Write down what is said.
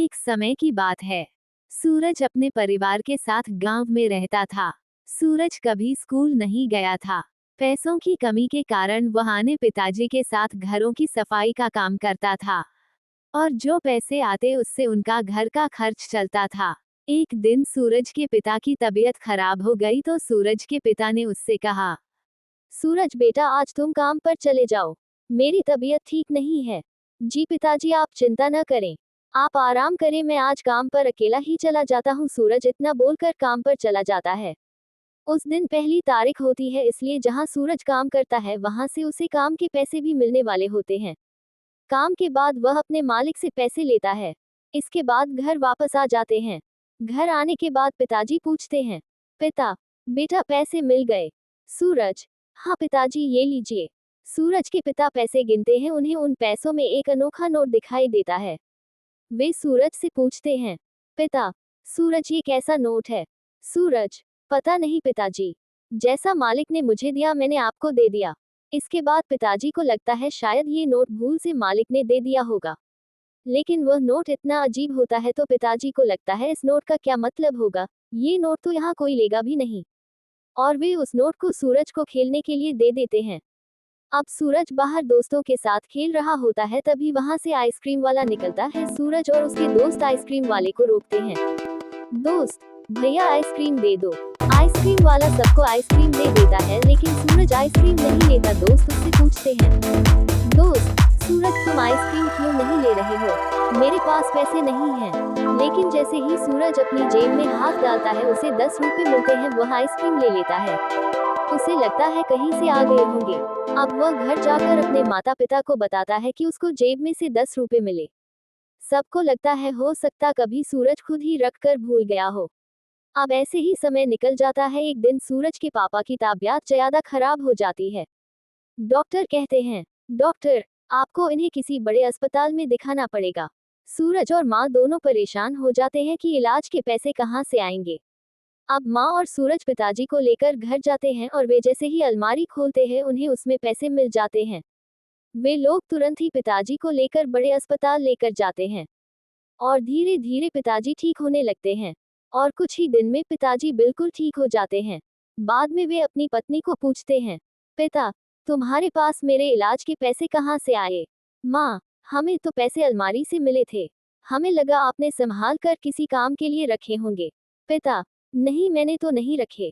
एक समय की बात है। सूरज अपने परिवार के साथ गांव में रहता था। सूरज कभी स्कूल नहीं गया था। पैसों की कमी के कारण वह अपने पिताजी के साथ घरों की सफाई का काम करता था और जो पैसे आते उससे उनका घर का खर्च चलता था। एक दिन सूरज के पिता की तबीयत खराब हो गई तो सूरज के पिता ने उससे कहा, सूरज बेटा आज तुम काम पर चले जाओ, मेरी तबीयत ठीक नहीं है। जी पिताजी आप चिंता न करें, आप आराम करें, मैं आज काम पर अकेला ही चला जाता हूँ। सूरज इतना बोलकर काम पर चला जाता है। उस दिन पहली तारीख होती है, इसलिए जहाँ सूरज काम करता है वहां से उसे काम के पैसे भी मिलने वाले होते हैं। काम के बाद वह अपने मालिक से पैसे लेता है। इसके बाद घर वापस आ जाते हैं। घर आने के बाद पिताजी पूछते हैं, पिता बेटा पैसे मिल गए? सूरज, हाँ पिताजी ये लीजिए। सूरज के पिता पैसे गिनते हैं, उन्हें उन पैसों में एक अनोखा नोट दिखाई देता है। वे सूरज से पूछते हैं, पिता सूरज ये कैसा नोट है? सूरज, पता नहीं पिताजी, जैसा मालिक ने मुझे दिया मैंने आपको दे दिया। इसके बाद पिताजी को लगता है शायद ये नोट भूल से मालिक ने दे दिया होगा, लेकिन वह नोट इतना अजीब होता है तो पिताजी को लगता है इस नोट का क्या मतलब होगा, ये नोट तो यहाँ कोई लेगा भी नहीं। और वे उस नोट को सूरज को खेलने के लिए दे देते हैं। अब सूरज बाहर दोस्तों के साथ खेल रहा होता है, तभी वहां से आइसक्रीम वाला निकलता है। सूरज और उसके दोस्त आइसक्रीम वाले को रोकते हैं। दोस्त, भैया आइसक्रीम दे दो। आइसक्रीम वाला सबको आइसक्रीम दे देता है, लेकिन सूरज आइसक्रीम नहीं लेता। दोस्त उससे पूछते हैं, दोस्त सूरज तुम आइसक्रीम क्यों नहीं ले रहे हो? मेरे पास पैसे नहीं हैं। लेकिन जैसे ही सूरज अपनी जेब में हाथ डालता है उसे 10 रुपए मिलते हैं। वह आइसक्रीम ले लेता है। उसे लगता है कहीं से आ गए होंगे। अब वह घर जाकर अपने माता पिता को बताता है कि उसको जेब में से 10 रुपए मिले। सबको लगता है हो सकता कभी सूरज खुद ही रख कर भूल गया हो। अब ऐसे ही समय निकल जाता है। एक दिन सूरज के पापा की तबीयत ज्यादा खराब हो जाती है। डॉक्टर कहते हैं, डॉक्टर आपको इन्हें किसी बड़े अस्पताल में दिखाना पड़ेगा। सूरज और माँ दोनों परेशान हो जाते हैं कि इलाज के पैसे कहाँ से आएंगे। अब माँ और सूरज पिताजी को लेकर घर जाते हैं और वे जैसे ही अलमारी खोलते हैं उन्हें उसमें पैसे मिल जाते हैं। वे लोग तुरंत ही पिताजी को लेकर बड़े अस्पताल लेकर जाते हैं और धीरे धीरे पिताजी ठीक होने लगते हैं और कुछ ही दिन में पिताजी बिल्कुल ठीक हो जाते हैं। बाद में वे अपनी पत्नी को पूछते हैं, पिता तुम्हारे पास मेरे इलाज के पैसे कहाँ से आए? माँ, हमें तो पैसे अलमारी से मिले थे, हमें लगा आपने संभाल कर किसी काम के लिए रखे होंगे। पिता, नहीं मैंने तो नहीं रखे,